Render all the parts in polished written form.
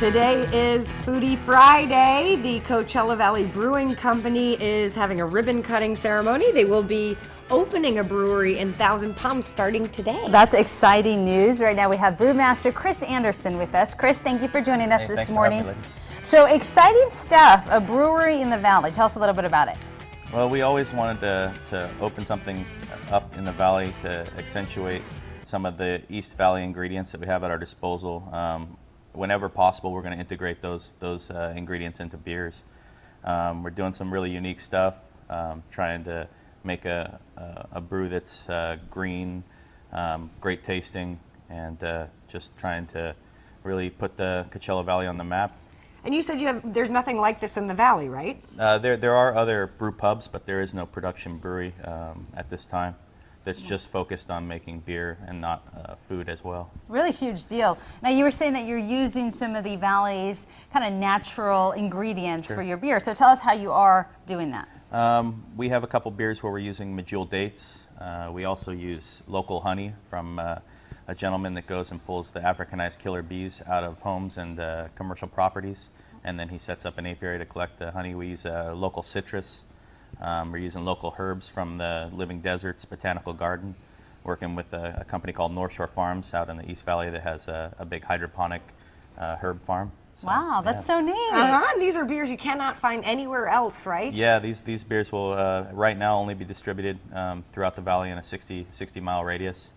Today is Foodie Friday. The Coachella Valley Brewing Company is having a ribbon cutting ceremony. They will be opening a brewery in Thousand Palms starting today. That's exciting news. Right now we have Brewmaster Chris Anderson with us. Chris, thank you for joining us this morning. So exciting stuff, a brewery in the valley. Tell us a little bit about it. Well, we always wanted to open something up in the valley to accentuate some of the East Valley ingredients that we have at our disposal. Whenever possible, we're going to integrate those ingredients into beers. We're doing some really unique stuff, trying to make a brew that's green, great tasting, and just trying to really put the Coachella Valley on the map. And you said there's nothing like this in the valley, right? There are other brew pubs, but there is no production brewery at this time that's just focused on making beer and not food as well. Really huge deal. Now you were saying that you're using some of the valley's kind of natural ingredients for your beer. So tell us how you are doing that. We have a couple beers where we're using medjool dates. We also use local honey from a gentleman that goes and pulls the Africanized killer bees out of homes and commercial properties, and then he sets up an apiary to collect the honey. We use local citrus. We're using local herbs from the Living Deserts Botanical Garden, working with a company called North Shore Farms out in the East Valley that has a big hydroponic herb farm. So, wow, that's so neat. And these are beers you cannot find anywhere else, right? Yeah, these beers will right now only be distributed throughout the valley in a 60-mile radius.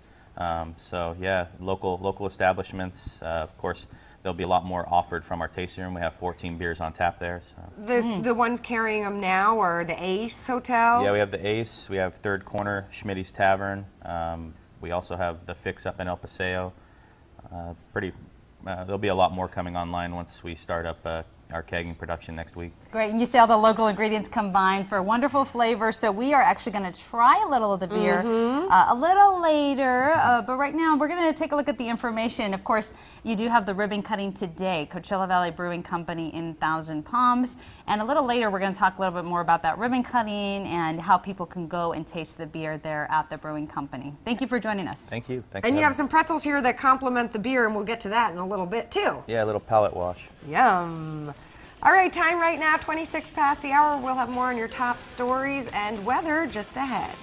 So yeah, local establishments. Of course, there'll be a lot more offered from our tasting room. We have 14 beers on tap there. So. The ones carrying them now are the Ace Hotel? Yeah, we have the Ace. We have Third Corner, Schmitty's Tavern. We also have the Fix up in El Paseo. There'll be a lot more coming online once we start up our kegging production next week. Great, and you see all the local ingredients combined for wonderful flavor. So we are actually going to try a little of the beer a little later, but right now we're going to take a look at the information. Of course, you do have the ribbon cutting today, Coachella Valley Brewing Company in Thousand Palms, and a little later we're going to talk a little bit more about that ribbon cutting and how people can go and taste the beer there at the Brewing Company. Thank you for joining us. Thank you. And you have some pretzels here that complement the beer, and we'll get to that in a little bit too. Yeah, a little palate wash. Yum. All right, time right now, 26 past the hour. We'll have more on your top stories and weather just ahead.